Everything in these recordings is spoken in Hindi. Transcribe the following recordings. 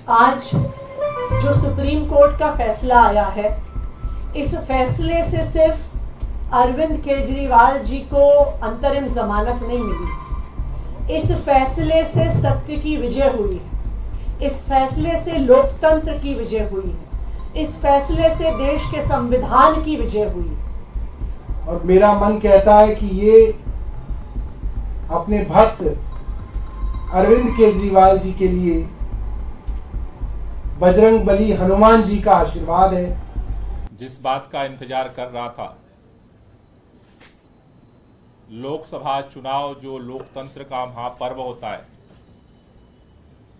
आज जो सुप्रीम कोर्ट का फैसला आया है, इस फैसले से सिर्फ अरविंद केजरीवाल जी को अंतरिम जमानत नहीं मिली। इस फैसले से सत्य की विजय हुई है। इस फैसले से लोकतंत्र की विजय हुई है। इस फैसले से देश के संविधान की विजय हुई है। और मेरा मन कहता है कि ये अपने भक्त अरविंद केजरीवाल जी के लिए बजरंग बली हनुमान जी का आशीर्वाद है। जिस बात का इंतजार कर रहा था, लोकसभा चुनाव जो लोकतंत्र का महापर्व होता है,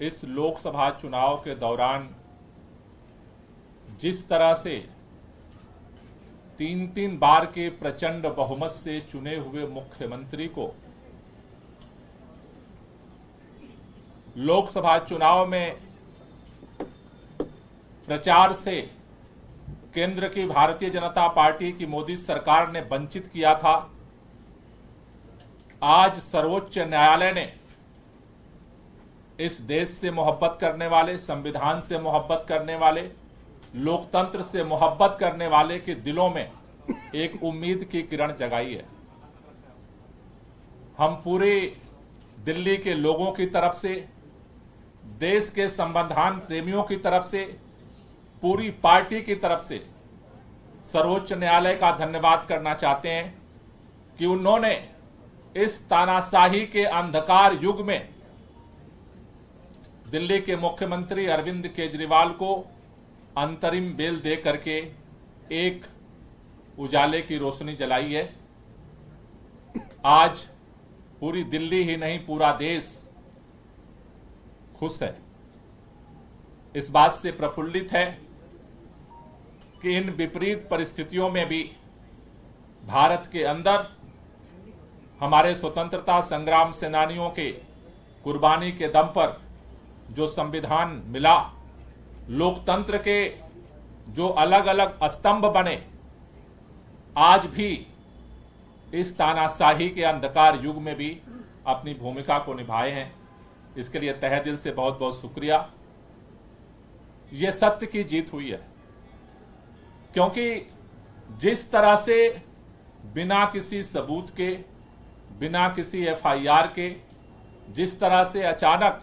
इस लोकसभा चुनाव के दौरान जिस तरह से 3-3 बार के प्रचंड बहुमत से चुने हुए मुख्यमंत्री को लोकसभा चुनाव में प्रचार से केंद्र की भारतीय जनता पार्टी की मोदी सरकार ने वंचित किया था, आज सर्वोच्च न्यायालय ने इस देश से मोहब्बत करने वाले, संविधान से मोहब्बत करने वाले, लोकतंत्र से मोहब्बत करने वाले के दिलों में एक उम्मीद की किरण जगाई है। हम पूरे दिल्ली के लोगों की तरफ से, देश के संविधान प्रेमियों की तरफ से, पूरी पार्टी की तरफ से सर्वोच्च न्यायालय का धन्यवाद करना चाहते हैं कि उन्होंने इस तानाशाही के अंधकार युग में दिल्ली के मुख्यमंत्री अरविंद केजरीवाल को अंतरिम बेल दे करके एक उजाले की रोशनी जलाई है। आज पूरी दिल्ली ही नहीं, पूरा देश खुश है, इस बात से प्रफुल्लित है कि इन विपरीत परिस्थितियों में भी भारत के अंदर हमारे स्वतंत्रता संग्राम सेनानियों के कुर्बानी के दम पर जो संविधान मिला, लोकतंत्र के जो अलग अलग स्तंभ बने, आज भी इस तानाशाही के अंधकार युग में भी अपनी भूमिका को निभाए हैं। इसके लिए तहे दिल से बहुत बहुत शुक्रिया। यह सत्य की जीत हुई है, क्योंकि जिस तरह से बिना किसी सबूत के, बिना किसी एफआईआर के, जिस तरह से अचानक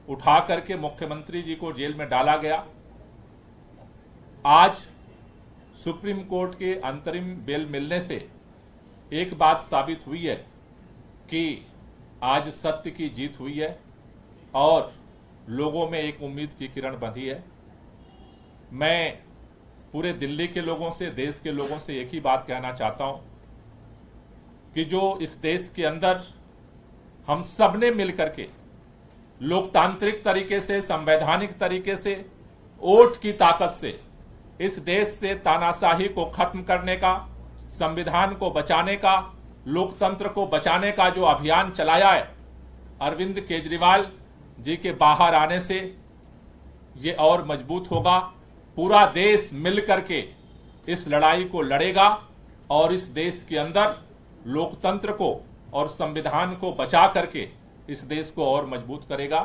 उठा करके मुख्यमंत्री जी को जेल में डाला गया, आज सुप्रीम कोर्ट के अंतरिम बेल मिलने से एक बात साबित हुई है कि आज सत्य की जीत हुई है और लोगों में एक उम्मीद की किरण बंधी है। मैं पूरे दिल्ली के लोगों से, देश के लोगों से एक ही बात कहना चाहता हूं कि जो इस देश के अंदर हम सब ने मिलकर के लोकतांत्रिक तरीके से, संवैधानिक तरीके से, वोट की ताकत से इस देश से तानाशाही को खत्म करने का, संविधान को बचाने का, लोकतंत्र को बचाने का जो अभियान चलाया है, अरविंद केजरीवाल जी के बाहर आने से ये और मजबूत होगा। पूरा देश मिलकर के इस लड़ाई को लड़ेगा और इस देश के अंदर लोकतंत्र को और संविधान को बचा करके इस देश को और मजबूत करेगा।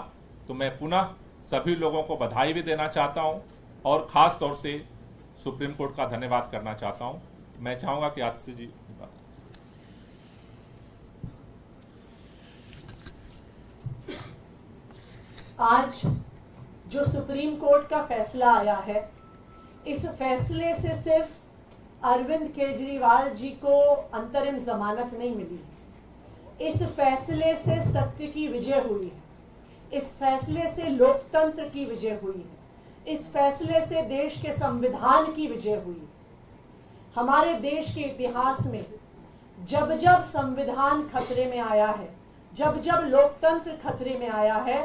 तो मैं पुनः सभी लोगों को बधाई भी देना चाहता हूं और खास तौर से सुप्रीम कोर्ट का धन्यवाद करना चाहता हूं। मैं चाहूंगा कि आतिशी जी आज जो सुप्रीम कोर्ट का फैसला आया है, इस फैसले से सिर्फ अरविंद केजरीवाल जी को अंतरिम जमानत नहीं मिली। इस फैसले से सत्य की विजय हुई है। इस फैसले से लोकतंत्र की विजय हुई है। इस फैसले से देश के संविधान की विजय हुई है। हमारे देश के इतिहास में जब जब संविधान खतरे में आया है, जब जब लोकतंत्र खतरे में आया है,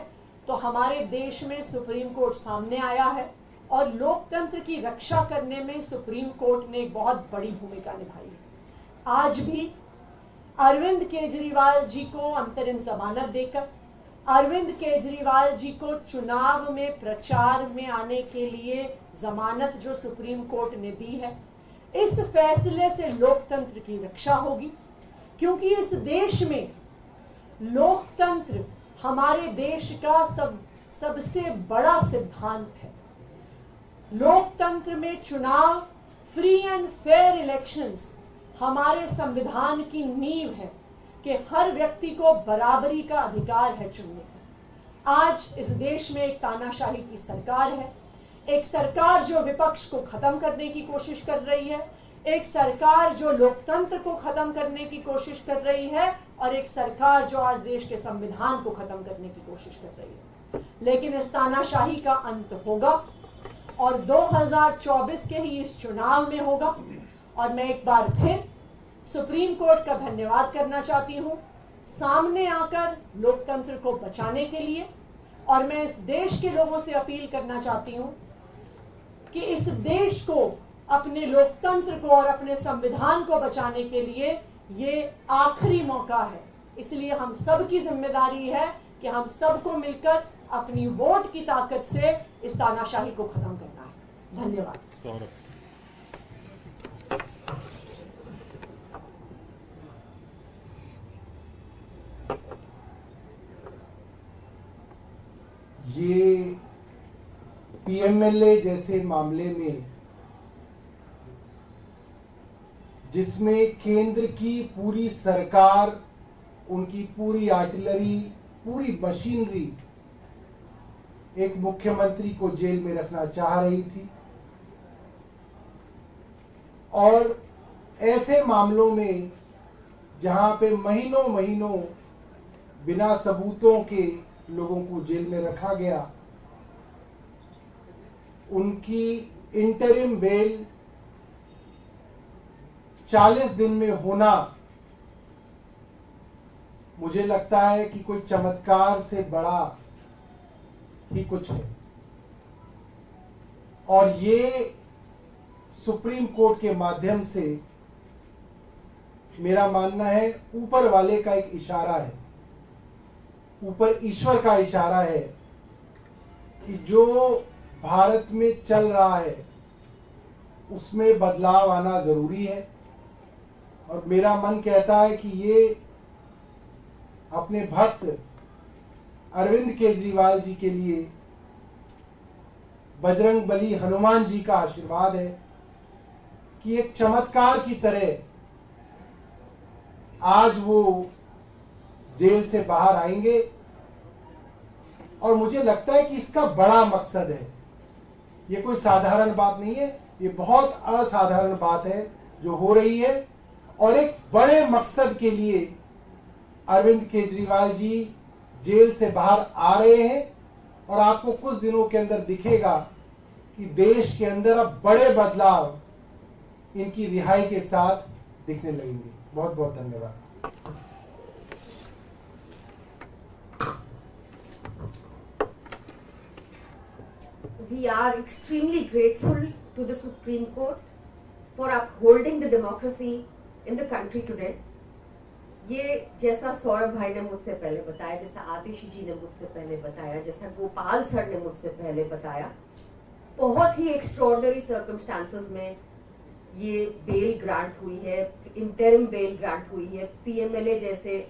तो हमारे देश में सुप्रीम कोर्ट सामने आया है और लोकतंत्र की रक्षा करने में सुप्रीम कोर्ट ने एक बहुत बड़ी भूमिका निभाई है। आज भी अरविंद केजरीवाल जी को अंतरिम जमानत देकर, अरविंद केजरीवाल जी को चुनाव में प्रचार में आने के लिए जमानत जो सुप्रीम कोर्ट ने दी है, इस फैसले से लोकतंत्र की रक्षा होगी, क्योंकि इस देश में लोकतंत्र हमारे देश का सबसे बड़ा सिद्धांत है। लोकतंत्र में चुनाव, फ्री एंड फेयर इलेक्शंस हमारे संविधान की नींव है कि हर व्यक्ति को बराबरी का अधिकार है चुनने का। आज इस देश में एक तानाशाही की सरकार है, एक सरकार जो विपक्ष को खत्म करने की कोशिश कर रही है, एक सरकार जो लोकतंत्र को खत्म करने की कोशिश कर रही है, और एक सरकार जो आज देश के संविधान को खत्म करने की कोशिश कर रही है। लेकिन इस तानाशाही का अंत होगा और 2024 के ही इस चुनाव में होगा। और मैं एक बार फिर सुप्रीम कोर्ट का धन्यवाद करना चाहती हूं सामने आकर लोकतंत्र को बचाने के लिए। और मैं इस देश के लोगों से अपील करना चाहती हूं कि इस देश को, अपने लोकतंत्र को और अपने संविधान को बचाने के लिए ये आखिरी मौका है। इसलिए हम सब की जिम्मेदारी है कि हम सबको मिलकर अपनी वोट की ताकत से इस तानाशाही को खत्म करना है। धन्यवाद। सौरभ, ये पीएमएलए जैसे मामले में, जिसमें केंद्र की पूरी सरकार, उनकी पूरी आर्टिलरी, पूरी मशीनरी एक मुख्यमंत्री को जेल में रखना चाह रही थी, और ऐसे मामलों में जहां पे महीनों महीनों बिना सबूतों के लोगों को जेल में रखा गया, उनकी इंटरिम बेल 40 दिन में होना, मुझे लगता है कि कोई चमत्कार से बड़ा ही कुछ है। और ये सुप्रीम कोर्ट के माध्यम से, मेरा मानना है, ऊपर वाले का एक इशारा है, ऊपर ईश्वर का इशारा है कि जो भारत में चल रहा है उसमें बदलाव आना जरूरी है। और मेरा मन कहता है कि ये अपने भक्त अरविंद केजरीवाल जी के लिए बजरंग बली हनुमान जी का आशीर्वाद है कि एक चमत्कार की तरह आज वो जेल से बाहर आएंगे। और मुझे लगता है कि इसका बड़ा मकसद है, ये कोई साधारण बात नहीं है, ये बहुत असाधारण बात है जो हो रही है। और एक बड़े मकसद के लिए अरविंद केजरीवाल जी जेल से बाहर आ रहे हैं। और आपको कुछ दिनों के अंदर दिखेगा कि देश के अंदर अब बड़े बदलाव इनकी रिहाई के साथ दिखने लगेंगे। बहुत बहुत धन्यवाद। We are extremely grateful to the Supreme Court for upholding the democracy in the country today. ये जैसा सौरभ भाई ने मुझसे पहले बताया, जैसा आतिशी जी ने मुझसे पहले बताया, जैसा गोपाल सर ने मुझसे पहले बताया, बहुत ही एक्स्ट्रॉर्डनरी सर्कमस्टांसेस में ये बेल ग्रांट हुई है, इंटरिम बेल ग्रांट हुई है। पीएमएलए जैसे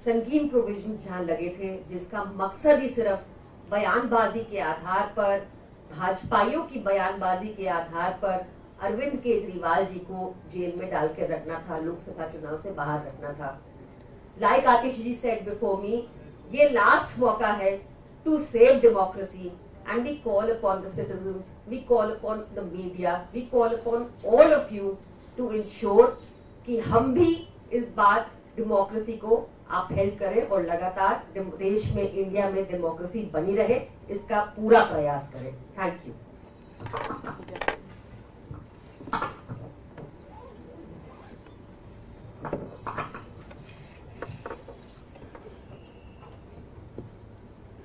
संगीन प्रोविजन जहां लगे थे, जिसका मकसद ही सिर्फ बयानबाजी के आधार पर, भाजपाइयों की बयानबाजी के आधार पर अरविंद केजरीवाल जी को जेल में डाल कर रखना था, लोकसभा चुनाव से बाहर रखना था। Like Atish ji said before me, ये लास्ट मौका है to save democracy, and we call upon the citizens, we call upon the media, we call upon all of you to ensure कि हम भी इस बार डेमोक्रेसी को अपहेल्ड करें और लगातार देश में, इंडिया में डेमोक्रेसी बनी रहे, इसका पूरा प्रयास करें। Thank you.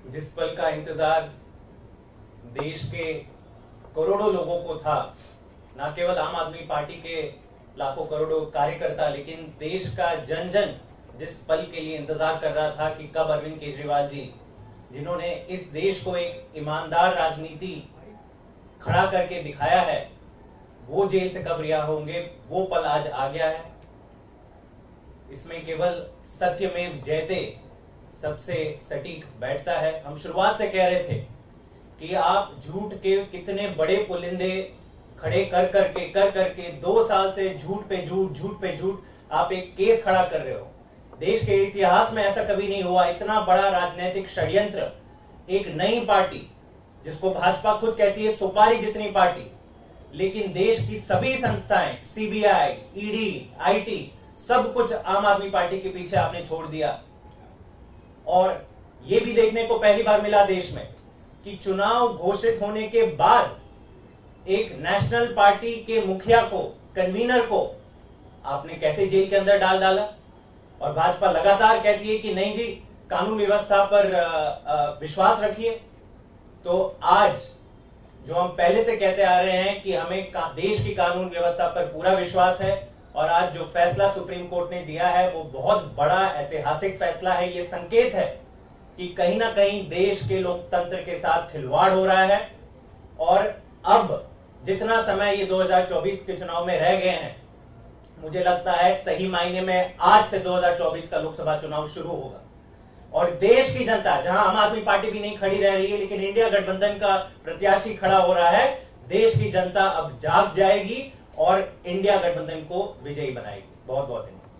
जिस पल का इंतजार देश के करोड़ों लोगों को था, न केवल आम आदमी पार्टी के लाखों करोड़ों कार्यकर्ता, लेकिन देश का जन जन जिस पल के लिए इंतजार कर रहा था कि कब अरविंद केजरीवाल जी, जिन्होंने इस देश को एक ईमानदार राजनीति खड़ा करके दिखाया है, वो जेल से कब रिहा होंगे, वो पल आज आ गया है। इसमें केवल सत्यमेव जयते सबसे सटीक बैठता है। हम शुरुआत से कह रहे थे कि आप झूठ के कितने बड़े पुलिंदे खड़े कर करके 2 साल से झूठ पे झूठ आप एक केस खड़ा कर रहे हो। देश के इतिहास में ऐसा कभी नहीं हुआ, इतना बड़ा राजनीतिक षड्यंत्र। एक नई पार्टी जिसको भाजपा खुद कहती है सुपारी जितनी पार्टी, लेकिन देश की सभी संस्थाएं, सीबीआई, ईडी, आईटी, सब कुछ आम आदमी पार्टी के पीछे आपने छोड़ दिया। और यह भी देखने को पहली बार मिला देश में कि चुनाव घोषित होने के बाद एक नेशनल पार्टी के मुखिया को, कन्वीनर को आपने कैसे जेल के अंदर डाल डाला। और भाजपा लगातार कहती है कि नहीं जी, कानून व्यवस्था पर विश्वास रखिए। तो आज जो हम पहले से कहते आ रहे हैं कि हमें देश की कानून व्यवस्था पर पूरा विश्वास है, और आज जो फैसला सुप्रीम कोर्ट ने दिया है वो बहुत बड़ा ऐतिहासिक फैसला है। ये संकेत है कि कहीं ना कहीं देश के लोकतंत्र के साथ खिलवाड़ हो रहा है। और अब जितना समय ये 2024 के चुनाव में रह गए हैं, मुझे लगता है सही मायने में आज से 2024 का लोकसभा चुनाव शुरू होगा। और देश की जनता, जहां आम आदमी पार्टी भी नहीं खड़ी रह रही है लेकिन इंडिया गठबंधन का प्रत्याशी खड़ा हो रहा है, देश की जनता अब जाग जाएगी और इंडिया गठबंधन को विजयी बनाएगी। बहुत बहुत धन्यवाद।